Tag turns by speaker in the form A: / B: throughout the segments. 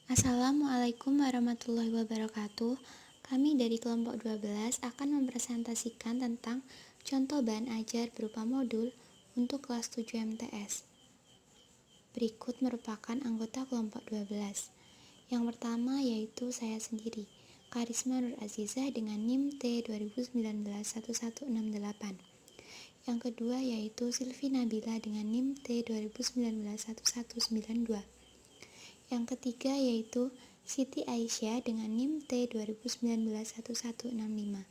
A: Assalamualaikum warahmatullahi wabarakatuh. Kami dari kelompok 12 akan mempresentasikan tentang contoh bahan ajar berupa modul untuk kelas 7 MTS. Berikut merupakan anggota kelompok 12. Yang pertama yaitu saya sendiri, Karisma Nur Azizah dengan NIM T 2019-1168. Yang kedua yaitu Silvi Nabila dengan NIM T 2019-1192. Yang ketiga yaitu Siti Aisyah dengan NIM T 2019-1165.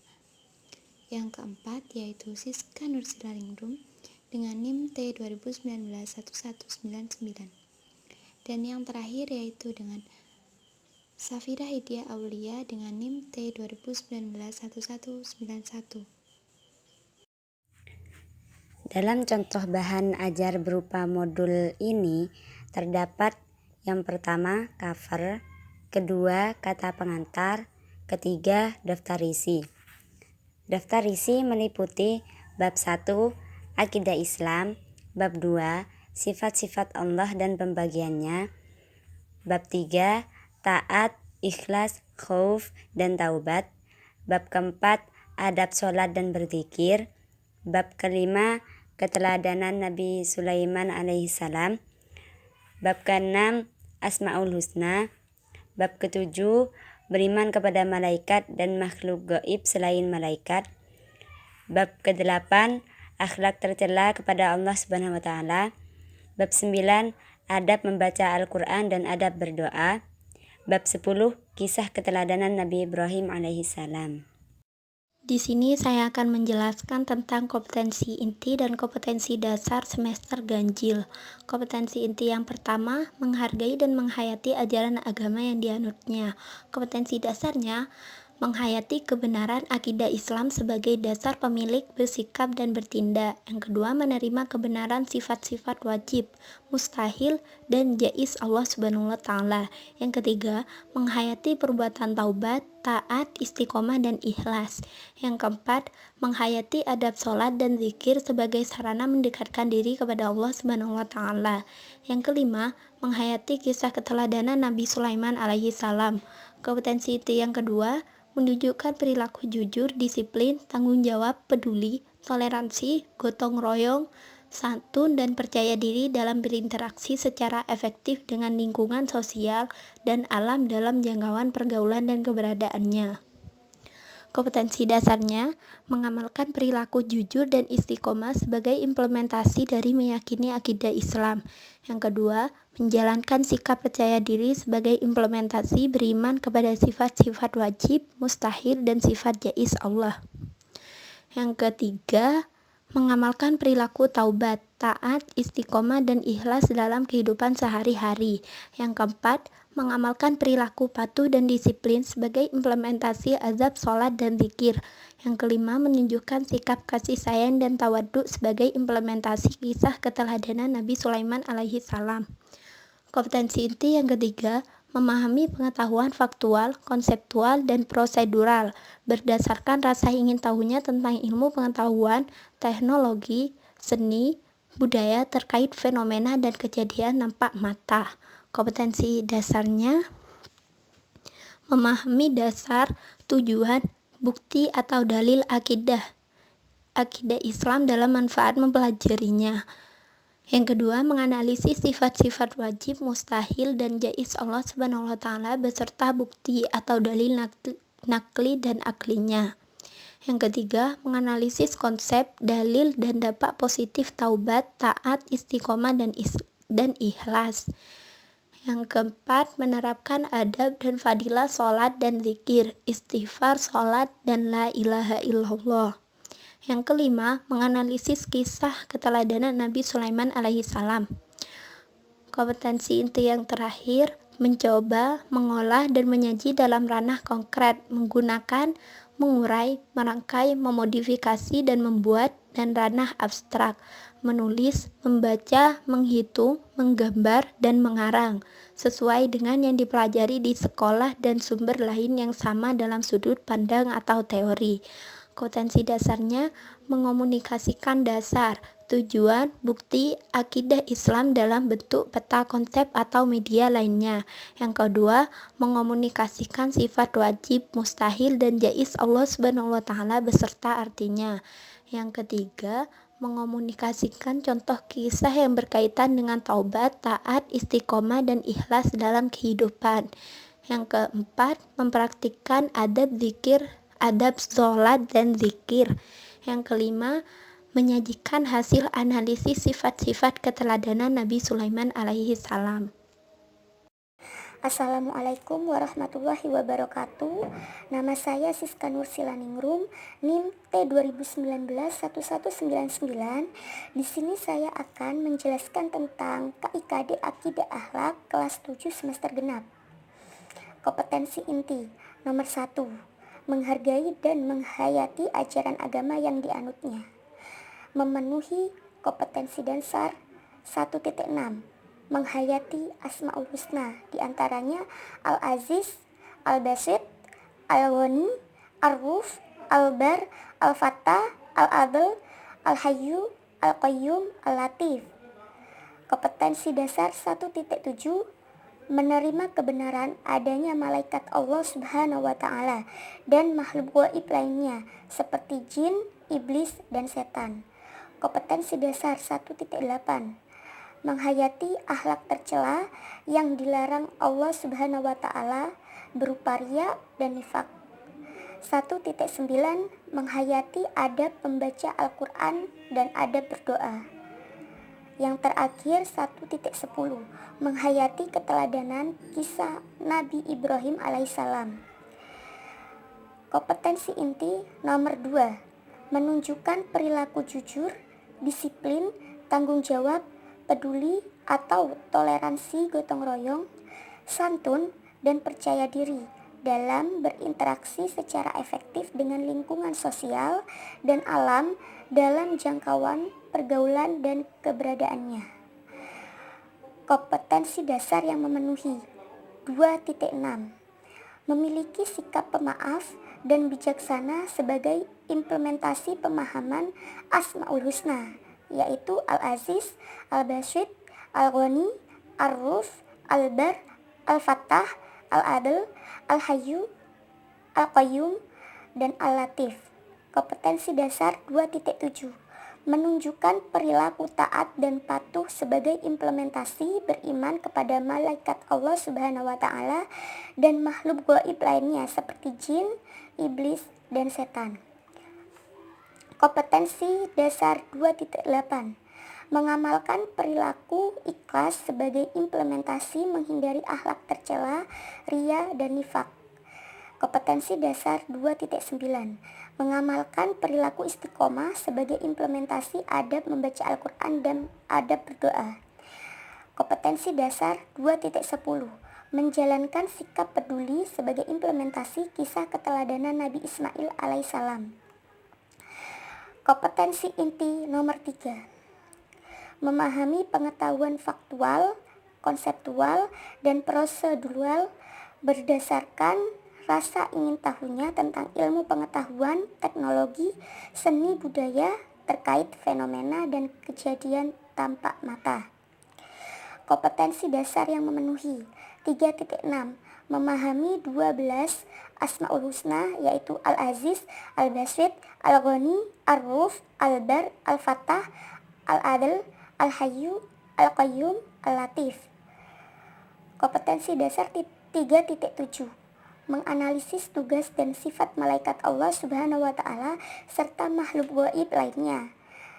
A: Yang keempat yaitu Siska Nursilalingrum dengan NIM T 2019-1199. Dan yang terakhir yaitu dengan Safira Hidiah Aulia dengan NIM T 2019-1191.
B: Dalam contoh bahan ajar berupa modul ini terdapat yang pertama cover, kedua kata pengantar, ketiga daftar isi. Daftar isi meliputi bab 1 Akidah Islam, bab 2 Sifat-sifat Allah dan pembagiannya, bab 3 Taat, Ikhlas, Khauf, dan Taubat, bab keempat Adab sholat dan berzikir, bab kelima Keteladanan Nabi Sulaiman alaihissalam, bab ke-6 Asmaul Husna, bab ke-7 beriman kepada malaikat dan makhluk gaib selain malaikat, bab ke-8 akhlak tercela kepada Allah Subhanahu wa taala, bab 9 adab membaca Al-Qur'an dan adab berdoa, bab 10 kisah keteladanan Nabi Ibrahim alaihissalam.
A: Di sini saya akan menjelaskan tentang kompetensi inti dan kompetensi dasar semester ganjil. Kompetensi inti yang pertama, menghargai dan menghayati ajaran agama yang dianutnya. Kompetensi dasarnya, menghayati kebenaran akidah Islam sebagai dasar pemilik bersikap dan bertindak. Yang kedua, menerima kebenaran sifat-sifat wajib, mustahil, dan jaiz Allah Subhanahu wa taala. Yang ketiga, menghayati perbuatan taubat, taat, istiqomah, dan ikhlas. Yang keempat, menghayati adab sholat dan zikir sebagai sarana mendekatkan diri kepada Allah Subhanahu wa taala. Yang kelima, menghayati kisah keteladanan Nabi Sulaiman alaihi salam. Kompetensi inti yang kedua, menunjukkan perilaku jujur, disiplin, tanggung jawab, peduli, toleransi, gotong royong, santun, dan percaya diri dalam berinteraksi secara efektif dengan lingkungan sosial dan alam dalam jangkauan pergaulan dan keberadaannya. Kompetensi dasarnya, mengamalkan perilaku jujur dan istiqomah sebagai implementasi dari meyakini akidah Islam. Yang kedua, menjalankan sikap percaya diri sebagai implementasi beriman kepada sifat-sifat wajib, mustahil, dan sifat jaiz Allah. Yang ketiga, mengamalkan perilaku taubat, taat, istiqomah, dan ikhlas dalam kehidupan sehari-hari. Yang keempat, mengamalkan perilaku patuh dan disiplin sebagai implementasi azab, sholat, dan zikir. Yang kelima, menunjukkan sikap kasih sayang dan tawaduk sebagai implementasi kisah keteladanan Nabi Sulaiman alaihi salam. Kompetensi inti yang ketiga, memahami pengetahuan faktual, konseptual, dan prosedural berdasarkan rasa ingin tahunya tentang ilmu pengetahuan, teknologi, seni, budaya terkait fenomena dan kejadian nampak mata. Kompetensi dasarnya, memahami dasar, tujuan, bukti atau dalil akidah Islam dalam manfaat mempelajarinya. Yang kedua, menganalisis sifat-sifat wajib, mustahil, dan jaiz Allah Subhanahu wa taala beserta bukti atau dalil nakli dan aklinya. Yang ketiga, menganalisis konsep, dalil, dan dampak positif taubat, taat, istiqomah, dan ikhlas. Yang keempat, menerapkan adab dan fadilah sholat dan zikir, istighfar, sholat, dan la ilaha illallah. Yang kelima, menganalisis kisah keteladanan Nabi Sulaiman alaihi salam. Kompetensi inti yang terakhir, mencoba, mengolah, dan menyaji dalam ranah konkret, menggunakan, mengurai, merangkai, memodifikasi, dan membuat, dan ranah abstrak, menulis, membaca, menghitung, menggambar, dan mengarang, sesuai dengan yang dipelajari di sekolah dan sumber lain yang sama dalam sudut pandang atau teori. Kompetensi dasarnya mengomunikasikan dasar, tujuan, bukti, akidah Islam dalam bentuk peta konsep atau media lainnya. Yang kedua, mengomunikasikan sifat wajib, mustahil, dan jaiz Allah Subhanahu wa Ta'ala beserta artinya. Yang ketiga, mengomunikasikan contoh kisah yang berkaitan dengan taubat, taat, istiqomah, dan ikhlas dalam kehidupan. Yang keempat, mempraktikkan adab zikir, adab sholat dan zikir. Yang kelima, menyajikan hasil analisis sifat-sifat keteladanan Nabi Sulaiman alaihi salam.
C: Assalamualaikum warahmatullahi wabarakatuh. Nama saya Siska Nursilaningrum, NIM T20191199. Di sini saya akan menjelaskan tentang KIKD Akidah Akhlak kelas 7 semester genap. Kompetensi inti nomor 1, menghargai dan menghayati ajaran agama yang dianutnya. Memenuhi kompetensi dasar 1.6, menghayati Asmaul Husna, diantaranya Al-Aziz, Al-Basit, Al-Ghani, Ar-Ruf, Al-Bar, Al-Fattah, Al-Adl, Al-Hayyu, Al-Qayyum, Al-Latif. Kompetensi dasar 1.7, menerima kebenaran adanya malaikat Allah Subhanahu wa Ta'ala dan makhluk gaib lainnya seperti jin, iblis, dan setan. Kompetensi dasar 1.8, menghayati akhlak tercela yang dilarang Allah Subhanahu wa Ta'ala berupa riya dan nifak. 1.9, menghayati adab membaca Al-Quran dan adab berdoa. Yang terakhir 1.10, menghayati keteladanan kisah Nabi Ibrahim alaihissalam. Kompetensi inti nomor 2, menunjukkan perilaku jujur, disiplin, tanggung jawab, peduli atau toleransi gotong royong, santun, dan percaya diri dalam berinteraksi secara efektif dengan lingkungan sosial dan alam dalam jangkauan pergaulan dan keberadaannya. Kompetensi dasar yang memenuhi 2.6, memiliki sikap pemaaf dan bijaksana sebagai implementasi pemahaman Asmaul Husna, yaitu Al-Aziz, Al-Basit, Al-Ghani, Ar-Ruf, Al-Bar, Al-Fattah, Al-Adl, Al-Hayyu, Al-Qayyum, dan Al-Latif. Kompetensi dasar 2.7, menunjukkan perilaku taat dan patuh sebagai implementasi beriman kepada malaikat Allah Subhanahu wa Ta'ala dan makhluk gaib lainnya seperti jin, iblis, dan setan. Kompetensi dasar 2.8, mengamalkan perilaku ikhlas sebagai implementasi menghindari akhlak tercela, riya, dan nifak. Kompetensi dasar 2.9, mengamalkan perilaku istiqomah sebagai implementasi adab membaca Al-Quran dan adab berdoa. Kompetensi dasar 2.10, menjalankan sikap peduli sebagai implementasi kisah keteladanan Nabi Ismail alaihissalam. Kompetensi inti nomor 3, memahami pengetahuan faktual, konseptual, dan prosedural berdasarkan rasa ingin tahunya tentang ilmu pengetahuan, teknologi, seni budaya terkait fenomena dan kejadian tampak mata. Kompetensi dasar yang memenuhi 3.6, memahami 12 Asmaul Husna, yaitu Al-Aziz, Al-Basit, Al-Ghani, Ar-Ruf, Al-Bar, Al-Fattah, Al-Adl, Al-Hayyu, Al-Qayyum, Al-Latif. Kompetensi dasar 3.7, menganalisis tugas dan sifat malaikat Allah Subhanahu wa Ta'ala serta makhluk gaib lainnya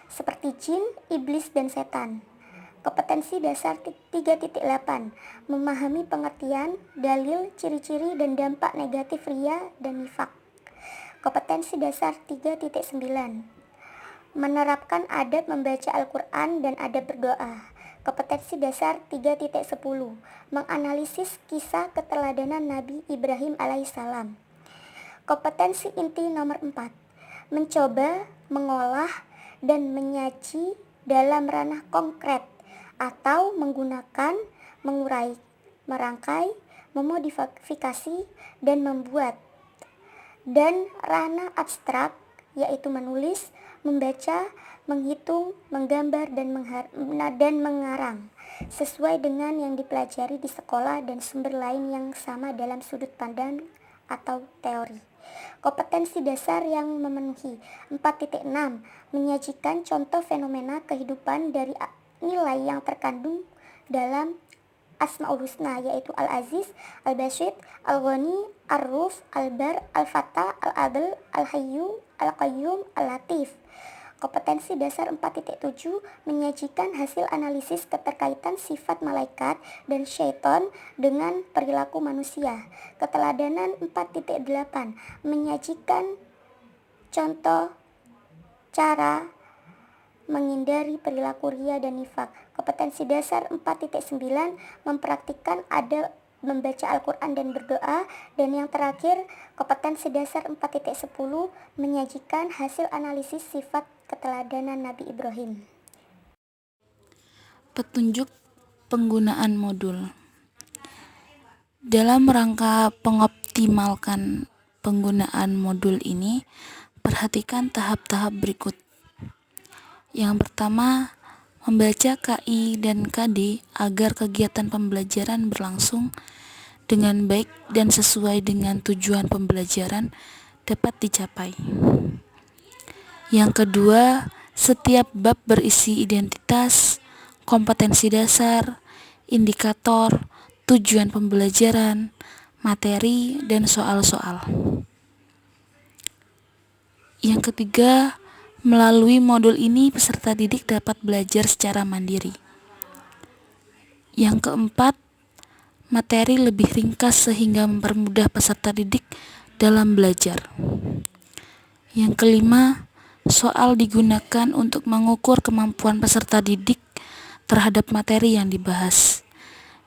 C: seperti jin, iblis, dan setan. Kompetensi dasar 3.8, memahami pengertian, dalil, ciri-ciri, dan dampak negatif riya dan nifak. Kompetensi dasar 3.9, menerapkan adab membaca Al-Quran dan adab berdoa. Kompetensi dasar 3.10, menganalisis kisah keteladanan Nabi Ibrahim alaihissalam. Kompetensi inti nomor 4, mencoba, mengolah, dan menyaji dalam ranah konkret atau menggunakan, mengurai, merangkai, memodifikasi, dan membuat, dan ranah abstrak yaitu menulis, membaca, menghitung, menggambar, dan mengarang, sesuai dengan yang dipelajari di sekolah dan sumber lain yang sama dalam sudut pandang atau teori. Kompetensi dasar yang memenuhi 4.6 menyajikan contoh fenomena kehidupan dari nilai yang terkandung dalam Asmaul Husna, yaitu Al-Aziz, Al-Basyid, Al-Ghani, Ar-Ruf, Al-Bar, Al-Fatah, Al-Adl, Al-Hayyu, Al-Qayyum, Al-Latif. Kompetensi dasar 4.7 menyajikan hasil analisis keterkaitan sifat malaikat dan syaitan dengan perilaku manusia. Keteladanan 4.8 menyajikan contoh cara menghindari perilaku ria dan nifak. Kompetensi dasar 4.9 mempraktikkan adab membaca Al-Quran dan berdoa. Dan yang terakhir, kompetensi dasar 4.10 menyajikan hasil analisis sifat keteladanan Nabi Ibrahim.
D: Petunjuk penggunaan modul. Dalam rangka mengoptimalkan penggunaan modul ini, perhatikan tahap-tahap berikut. Yang pertama, membaca KI dan KD agar kegiatan pembelajaran berlangsung dengan baik dan sesuai dengan tujuan pembelajaran dapat dicapai. Yang kedua, setiap bab berisi identitas, kompetensi dasar, indikator, tujuan pembelajaran, materi, dan soal-soal. Yang ketiga, melalui modul ini peserta didik dapat belajar secara mandiri. Yang keempat, materi lebih ringkas sehingga mempermudah peserta didik dalam belajar. Yang kelima, soal digunakan untuk mengukur kemampuan peserta didik terhadap materi yang dibahas.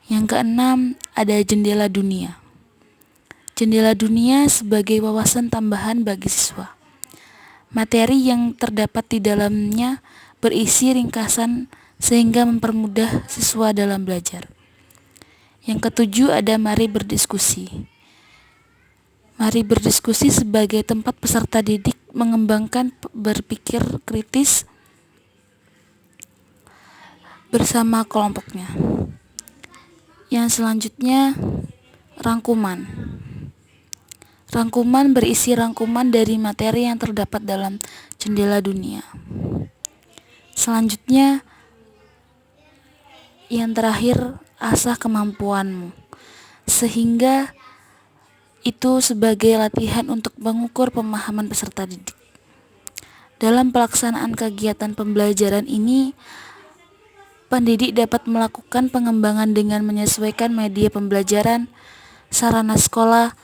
D: Yang keenam, ada jendela dunia. Jendela dunia sebagai wawasan tambahan bagi siswa. Materi yang terdapat di dalamnya berisi ringkasan sehingga mempermudah siswa dalam belajar. Yang ketujuh, ada mari berdiskusi. Mari berdiskusi sebagai tempat peserta didik mengembangkan berpikir kritis bersama kelompoknya. Yang selanjutnya, rangkuman. Rangkuman berisi rangkuman dari materi yang terdapat dalam jendela dunia. Selanjutnya, yang terakhir, asah kemampuanmu, sehingga itu sebagai latihan untuk mengukur pemahaman peserta didik. Dalam pelaksanaan kegiatan pembelajaran ini, pendidik dapat melakukan pengembangan dengan menyesuaikan media pembelajaran, sarana sekolah,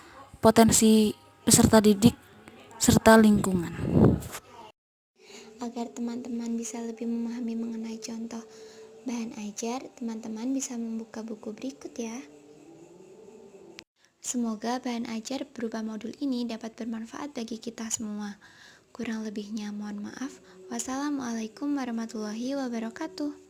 D: potensi peserta didik, serta lingkungan.
A: Agar teman-teman bisa lebih memahami mengenai contoh bahan ajar, teman-teman bisa membuka buku berikut ya. Semoga bahan ajar berupa modul ini dapat bermanfaat bagi kita semua. Kurang lebihnya mohon maaf. Wassalamualaikum warahmatullahi wabarakatuh.